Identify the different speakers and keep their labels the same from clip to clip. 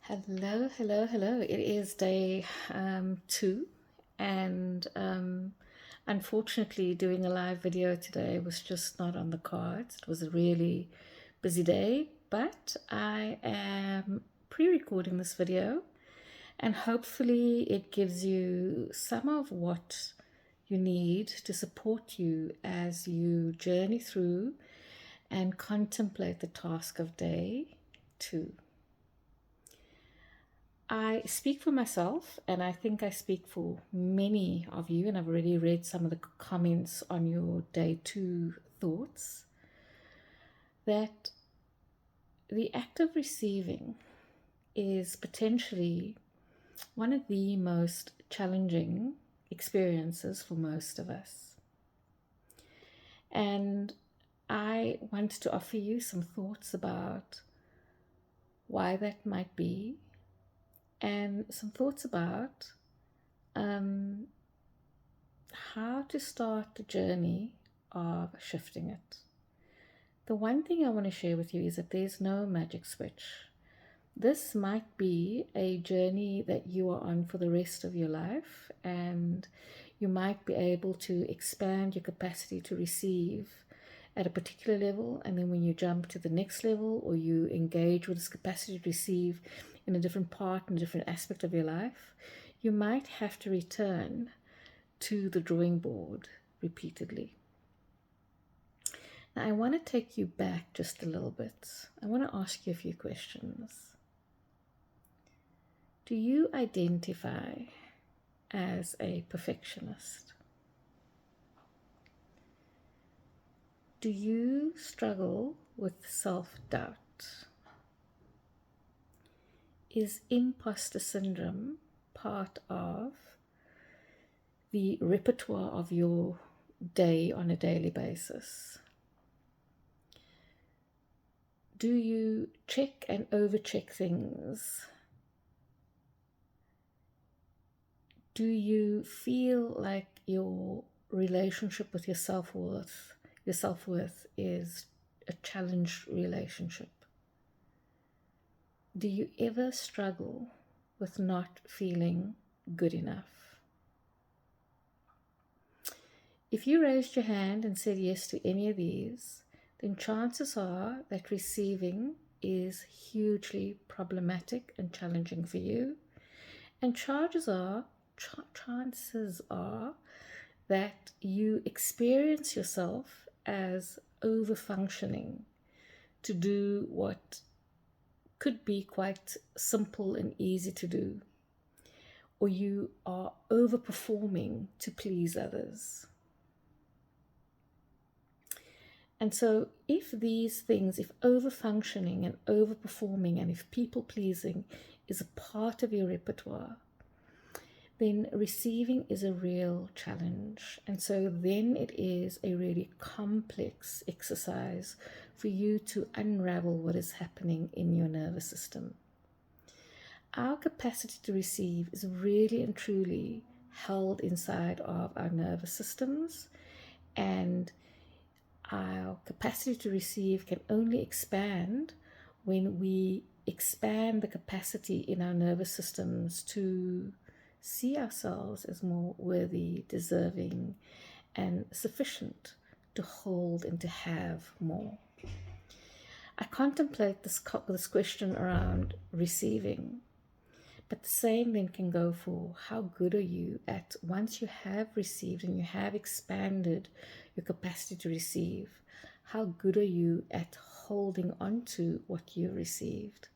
Speaker 1: Hello, hello, hello. It is day two, and unfortunately, doing a live video today was just not on the cards. It was a really busy day, but I am pre recording this video, and hopefully, it gives you some of what you need to support you as you journey through and contemplate the task of day two. I speak for myself, and I think I speak for many of you, and I've already read some of the comments on your day two thoughts, that the act of receiving is potentially one of the most challenging experiences for most of us. And I want to offer you some thoughts about why that might be, and some thoughts about how to start the journey of shifting it. The one thing I want to share with you is that there's no magic switch. This might be a journey that you are on for the rest of your life, and you might be able to expand your capacity to receive at a particular level, and then when you jump to the next level or you engage with this capacity to receive in a different part and a different aspect of your life, you might have to return to the drawing board repeatedly. Now, I want to take you back just a little bit. I want to ask you a few questions. Do you identify as a perfectionist? Do you struggle with self-doubt? Is imposter syndrome part of the repertoire of your day on a daily basis? Do you check and overcheck things? Do you feel like your relationship with your self-worth is a challenged relationship? Do you ever struggle with not feeling good enough? If you raised your hand and said yes to any of these, then chances are that receiving is hugely problematic and challenging for you. And chances are that you experience yourself as over-functioning to do what could be quite simple and easy to do, or you are overperforming to please others. And so if these things, if over-functioning and over-performing and if people-pleasing is a part of your repertoire, then receiving is a real challenge. And so then it is a really complex exercise for you to unravel what is happening in your nervous system. Our capacity to receive is really and truly held inside of our nervous systems, and our capacity to receive can only expand when we expand the capacity in our nervous systems to see ourselves as more worthy, deserving, and sufficient to hold and to have more. I contemplate this question around receiving, but the same then can go for how good are you at, once you have received and you have expanded your capacity to receive, how good are you at holding on to what you received?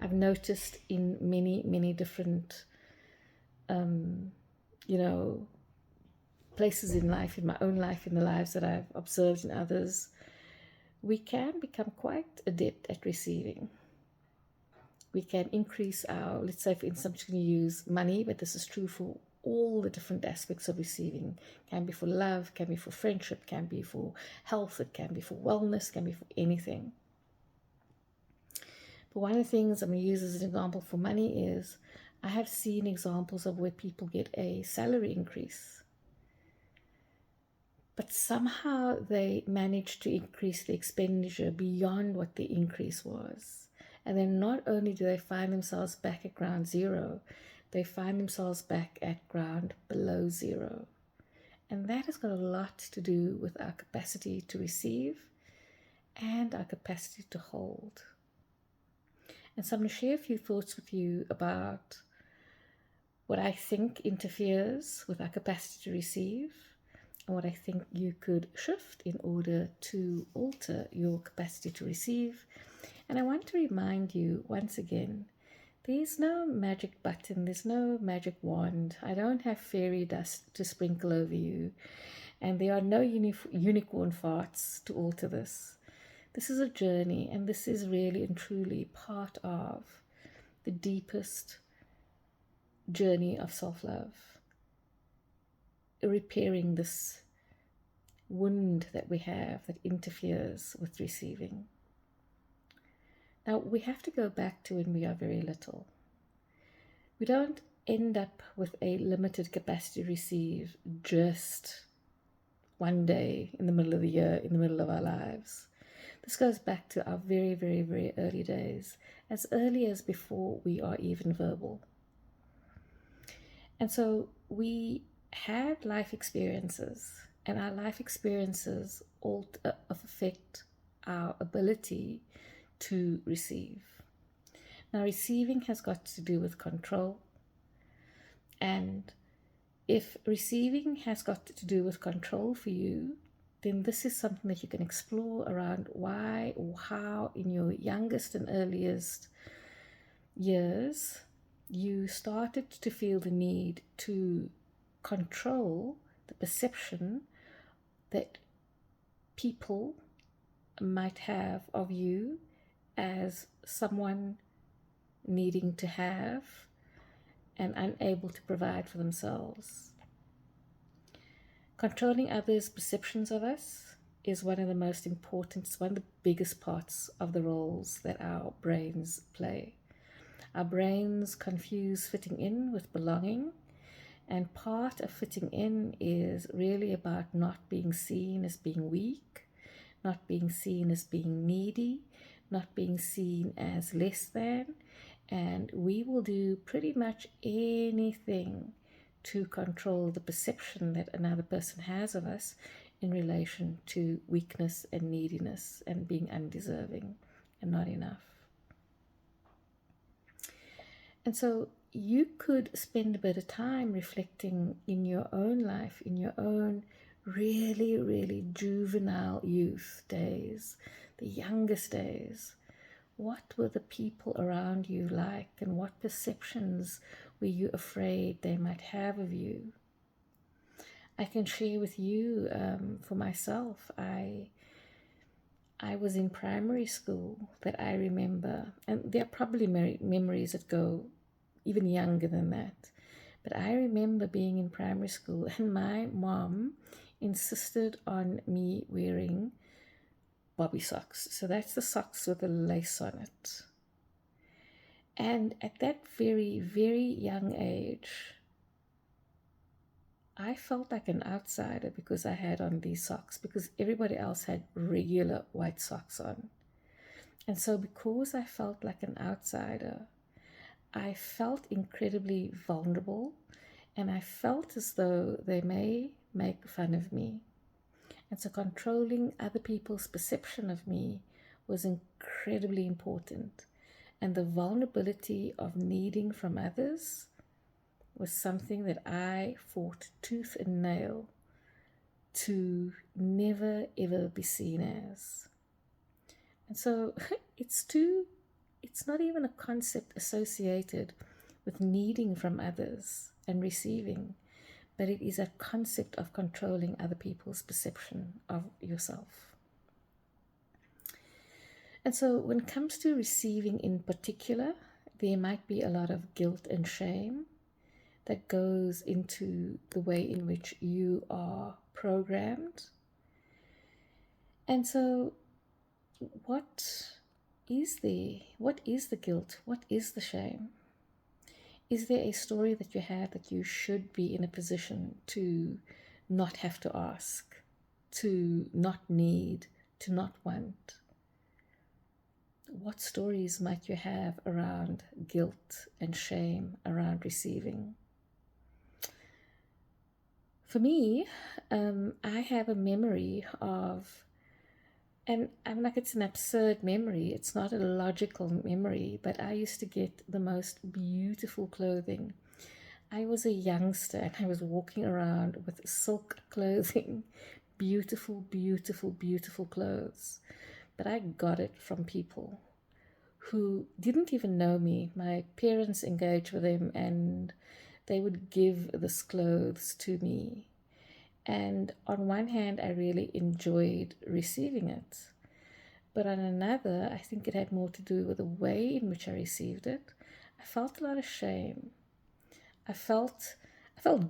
Speaker 1: I've noticed in many, many different places in life, in my own life, in the lives that I've observed in others, we can become quite adept at receiving. We can increase our, let's say for instance, I'm going to use money, but this is true for all the different aspects of receiving. Can be for love, can be for friendship, can be for health, it can be for wellness, can be for anything. But one of the things I'm going to use as an example for money is I have seen examples of where people get a salary increase, but somehow they manage to increase the expenditure beyond what the increase was. And then not only do they find themselves back at ground zero, they find themselves back at ground below zero. And that has got a lot to do with our capacity to receive and our capacity to hold. And so I'm going to share a few thoughts with you about what I think interferes with our capacity to receive and what I think you could shift in order to alter your capacity to receive. And I want to remind you once again, there's no magic button, there's no magic wand. I don't have fairy dust to sprinkle over you, and there are no unicorn farts to alter this. This is a journey, and this is really and truly part of the deepest journey of self-love, repairing this wound that we have that interferes with receiving. Now, we have to go back to when we are very little. We don't end up with a limited capacity to receive just one day in the middle of the year, in the middle of our lives. This goes back to our very, very, very early days, as early as before we are even verbal. And so we had life experiences, and our life experiences all affect our ability to receive. Now, receiving has got to do with control. And if receiving has got to do with control for you, then this is something that you can explore around why or how in your youngest and earliest years you started to feel the need to control the perception that people might have of you as someone needing to have and unable to provide for themselves. Controlling others' perceptions of us is one of the most important, it's one of the biggest parts of the roles that our brains play. Our brains confuse fitting in with belonging, and part of fitting in is really about not being seen as being weak, not being seen as being needy, not being seen as less than, and we will do pretty much anything to control the perception that another person has of us in relation to weakness and neediness and being undeserving and not enough. And so you could spend a bit of time reflecting in your own life, in your own really, really juvenile youth days, the youngest days. What were the people around you like, and what perceptions were you afraid they might have of you? I can share with you, for myself, I was in primary school that I remember, and there are probably memories that go even younger than that, but I remember being in primary school and my mom insisted on me wearing bobby socks. So that's the socks with the lace on it. And at that very, very young age, I felt like an outsider because I had on these socks, because everybody else had regular white socks on. And so because I felt like an outsider, I felt incredibly vulnerable, and I felt as though they may make fun of me. And so controlling other people's perception of me was incredibly important. And the vulnerability of needing from others was something that I fought tooth and nail to never ever be seen as. And so it's not even a concept associated with needing from others and receiving, but it is a concept of controlling other people's perception of yourself. And so when it comes to receiving in particular, there might be a lot of guilt and shame that goes into the way in which you are programmed. And so what is the guilt? What is the shame? Is there a story that you have that you should be in a position to not have to ask, to not need, to not want? what stories might you have around guilt and shame around receiving? For me, I have a memory of, and I'm like, it's an absurd memory. It's not a logical memory, but I used to get the most beautiful clothing. I was a youngster and I was walking around with silk clothing, beautiful, beautiful, beautiful clothes. But I got it from people who didn't even know me. My parents engaged with them and they would give this clothes to me. And on one hand, I really enjoyed receiving it. But on another, I think it had more to do with the way in which I received it. I felt a lot of shame. I felt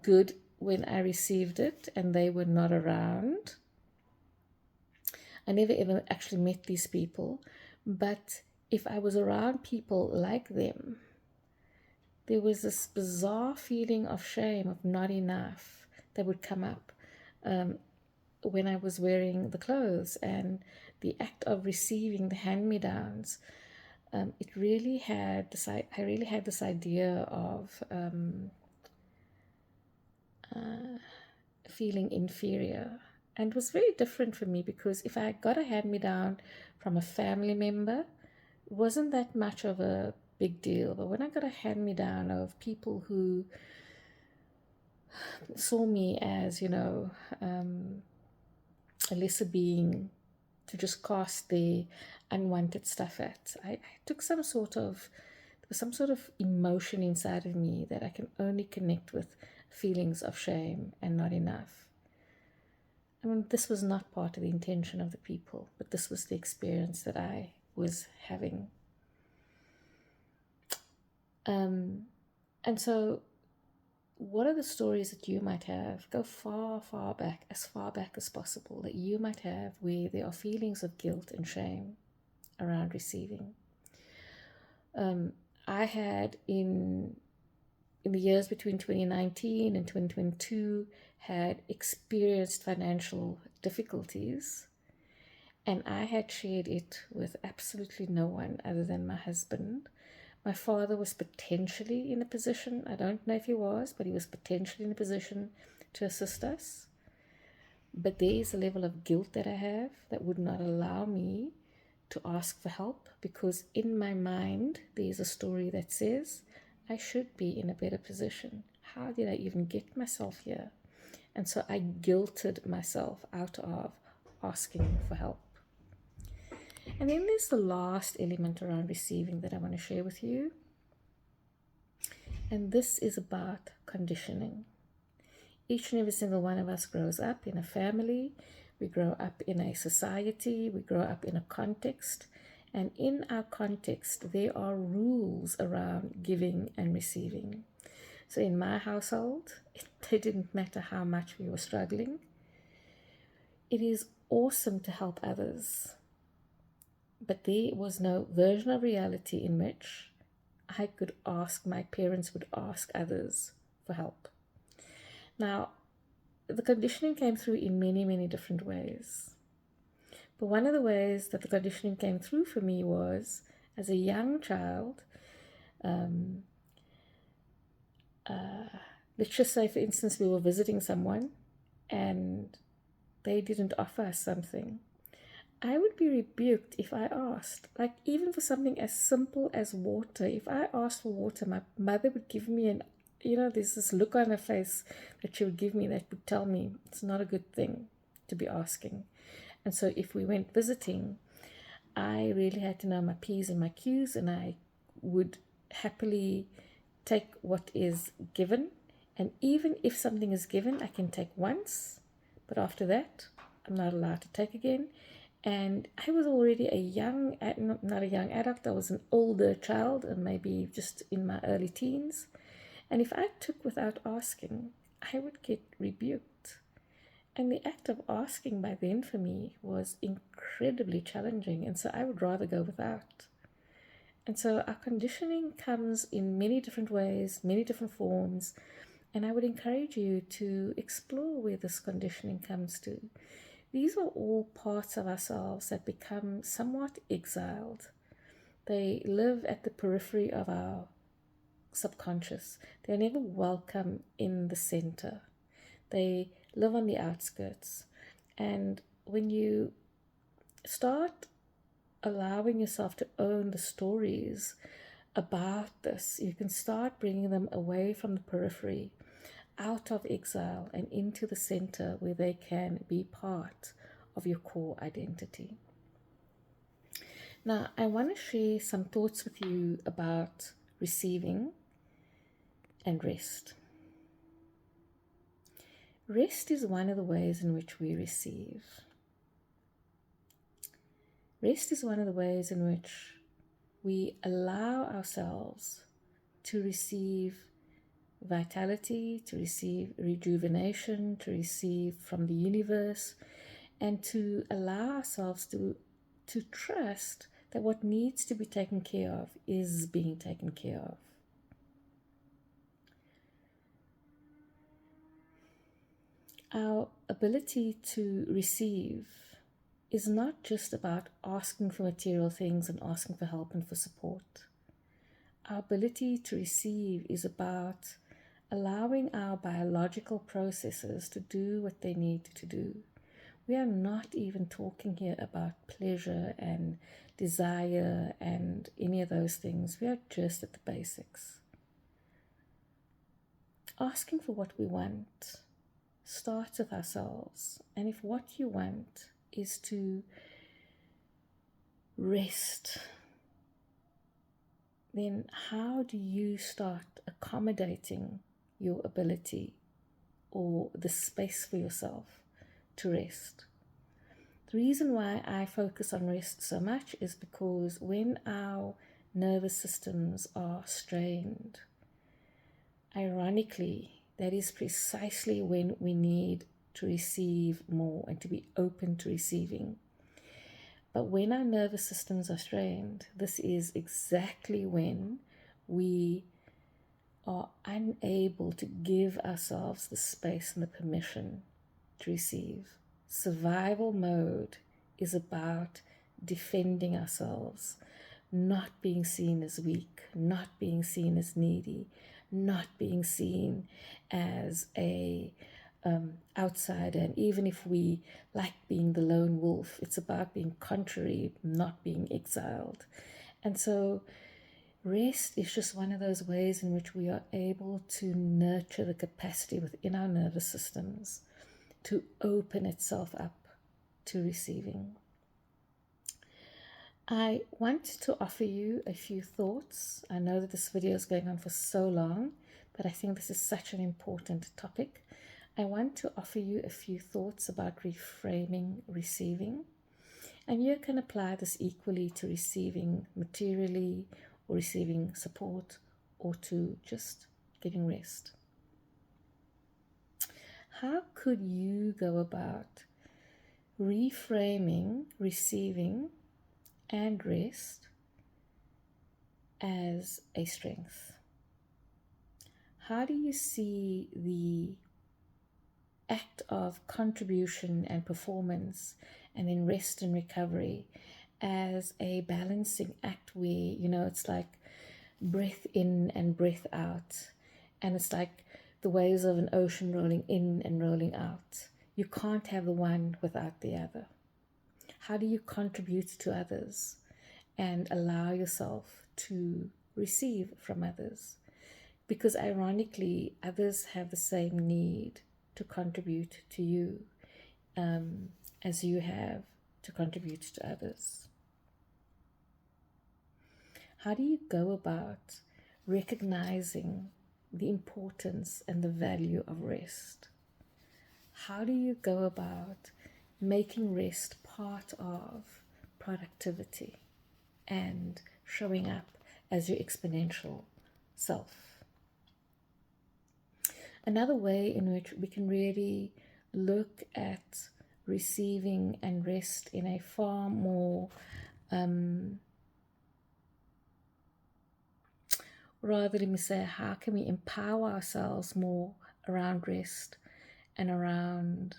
Speaker 1: good when I received it and they were not around. I never ever actually met these people, but if I was around people like them, there was this bizarre feeling of shame, of not enough, that would come up when I was wearing the clothes, and the act of receiving the hand-me-downs. It really had this. I really had this idea of feeling inferior, and it was very different for me because if I got a hand-me-down from a family member, it wasn't that much of a big deal. But when I got a hand-me-down of people who saw me as, a lesser being to just cast their unwanted stuff at, I took there was some sort of emotion inside of me that I can only connect with feelings of shame and not enough. I mean, this was not part of the intention of the people, but this was the experience that I was having. And so, what are the stories that you might have? Go far, far back as possible, that you might have where there are feelings of guilt and shame around receiving. I had in the years between 2019 and 2022 had experienced financial difficulties, and I had shared it with absolutely no one other than my husband. My father was potentially in a position, I don't know if he was, but he was potentially in a position to assist us. But there is a level of guilt that I have that would not allow me to ask for help, because in my mind there's a story that says I should be in a better position. How did I even get myself here? And so I guilted myself out of asking for help. And then there's the last element around receiving that I want to share with you. And this is about conditioning. Each and every single one of us grows up in a family. We grow up in a society. We grow up in a context. And in our context, there are rules around giving and receiving. So in my household, it didn't matter how much we were struggling. It is awesome to help others. But there was no version of reality in which I could ask, my parents would ask others for help. Now, the conditioning came through in many, many different ways. But one of the ways that the conditioning came through for me was, as a young child, let's just say, for instance, we were visiting someone and they didn't offer us something. I would be rebuked if I asked, like even for something as simple as water. If I asked for water, my mother would give me there's this look on her face that she would give me that would tell me it's not a good thing to be asking. And so if we went visiting, I really had to know my P's and my Q's, and I would happily take what is given. And even if something is given, I can take once, but after that, I'm not allowed to take again. And I was already not a young adult, I was an older child, and maybe just in my early teens. And if I took without asking, I would get rebuked. And the act of asking by then for me was incredibly challenging, and so I would rather go without. And so our conditioning comes in many different ways, many different forms, and I would encourage you to explore where this conditioning comes to. These are all parts of ourselves that become somewhat exiled. They live at the periphery of our subconscious. They're never welcome in the center. They live on the outskirts. And when you start allowing yourself to own the stories about this, you can start bringing them away from the periphery, out of exile, and into the center where they can be part of your core identity. Now, I want to share some thoughts with you about receiving and rest. Rest is one of the ways in which we receive. Rest is one of the ways in which we allow ourselves to receive vitality, to receive rejuvenation, to receive from the universe, and to allow ourselves to trust that what needs to be taken care of is being taken care of. Our ability to receive is not just about asking for material things and asking for help and for support. Our ability to receive is about allowing our biological processes to do what they need to do. We are not even talking here about pleasure and desire and any of those things. We are just at the basics. Asking for what we want starts with ourselves. And if what you want is to rest, then how do you start accommodating your ability or the space for yourself to rest? The reason why I focus on rest so much is because when our nervous systems are strained, ironically, that is precisely when we need to receive more and to be open to receiving. But when our nervous systems are strained, this is exactly when we are unable to give ourselves the space and the permission to receive. Survival mode is about defending ourselves, not being seen as weak, not being seen as needy, not being seen as a outsider. And even if we like being the lone wolf, it's about being contrary, not being exiled. And so rest is just one of those ways in which we are able to nurture the capacity within our nervous systems to open itself up to receiving. I want to offer you a few thoughts. I know that this video is going on for so long, but I think this is such an important topic. I want to offer you a few thoughts about reframing receiving. And you can apply this equally to receiving materially or receiving support or to just giving rest. How could you go about reframing receiving and rest as a strength? How do you see the act of contribution and performance and then rest and recovery as a balancing act where, it's like breath in and breath out, and it's like the waves of an ocean rolling in and rolling out? You can't have the one without the other. How do you contribute to others and allow yourself to receive from others? Because ironically, others have the same need to contribute to you as you have to contribute to others. How do you go about recognizing the importance and the value of rest? How do you go about making rest part of productivity and showing up as your exponential self? Another way in which we can really look at receiving and rest in a far more how can we empower ourselves more around rest and around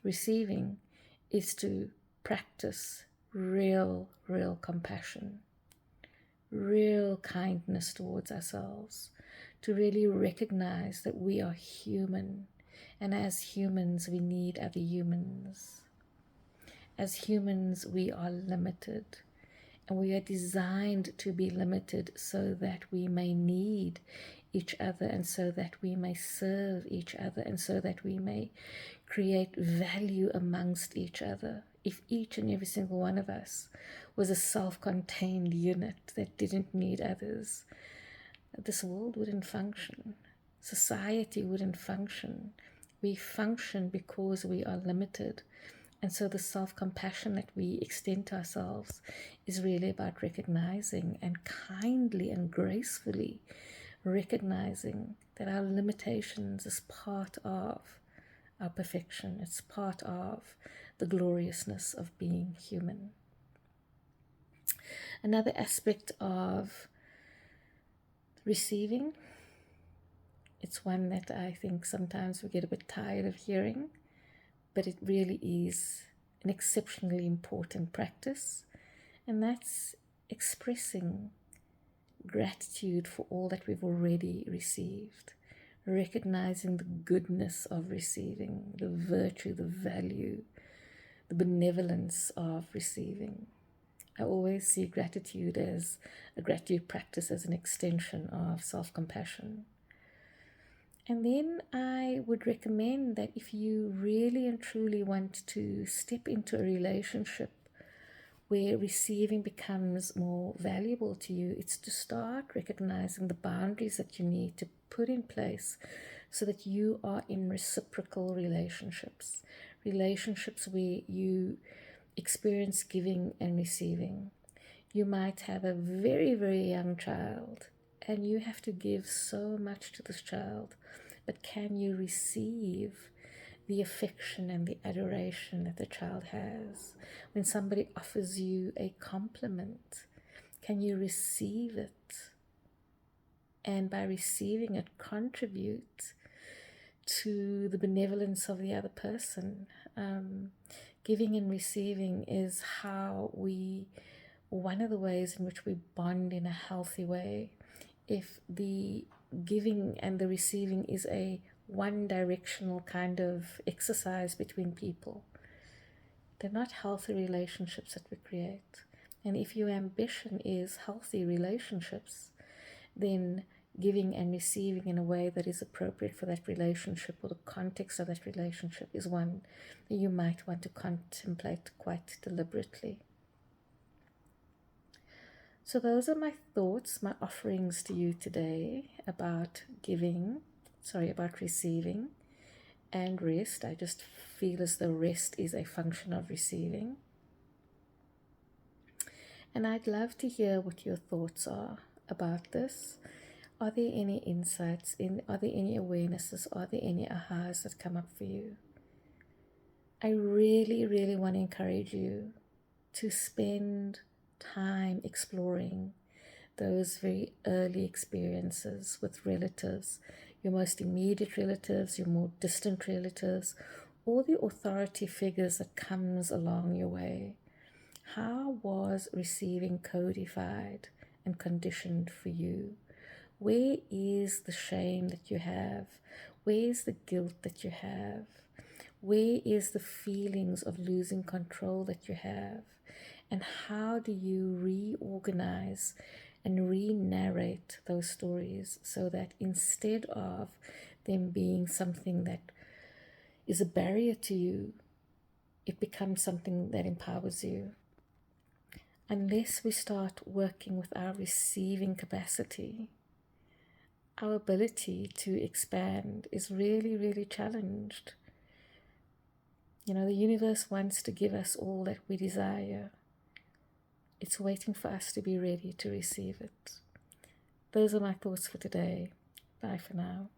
Speaker 1: receiving, is to practice real compassion, real kindness towards ourselves, to really recognize that we are human, and as humans we need other humans. As humans we are limited, and we are designed to be limited so that we may need each other, and so that we may serve each other, and so that we may create value amongst each other. If each and every single one of us was a self-contained unit that didn't need others, this world wouldn't function. Society wouldn't function. We function because we are limited. And so the self-compassion that we extend to ourselves is really about recognizing and kindly and gracefully recognizing that our limitations is part of our perfection. It's part of the gloriousness of being human. Another aspect of receiving, it's one that I think sometimes we get a bit tired of hearing, but it really is an exceptionally important practice, and that's expressing gratitude for all that we've already received, recognizing the goodness of receiving, the virtue, the value, the benevolence of receiving. I always see gratitude as a gratitude practice as an extension of self-compassion. And then I would recommend that if you really and truly want to step into a relationship where receiving becomes more valuable to you, it's to start recognizing the boundaries that you need to put in place so that you are in reciprocal relationships, relationships where you experience giving and receiving. You might have a very, very young child and you have to give so much to this child, but can you receive the affection and the adoration that the child has? When somebody offers you a compliment, can you receive it? And by receiving it, contribute to the benevolence of the other person. Giving and receiving is one of the ways in which we bond in a healthy way. If the giving and the receiving is a one-directional kind of exercise between people, they're not healthy relationships that we create. And if your ambition is healthy relationships, then giving and receiving in a way that is appropriate for that relationship or the context of that relationship is one that you might want to contemplate quite deliberately. So those are my thoughts, my offerings to you today about receiving and rest. I just feel as though rest is a function of receiving. And I'd love to hear what your thoughts are about this. Are there any insights? Are there any awarenesses? Are there any ahas that come up for you? I really, really want to encourage you to spend time exploring those very early experiences with relatives, your most immediate relatives, your more distant relatives, all the authority figures that comes along your way. How was receiving codified and conditioned for you? Where is the shame that you have? Where is the guilt that you have? Where is the feelings of losing control that you have? And how do you reorganize and re-narrate those stories so that instead of them being something that is a barrier to you, it becomes something that empowers you? Unless we start working with our receiving capacity, our ability to expand is really, really challenged. You know, the universe wants to give us all that we desire. It's waiting for us to be ready to receive it. Those are my thoughts for today. Bye for now.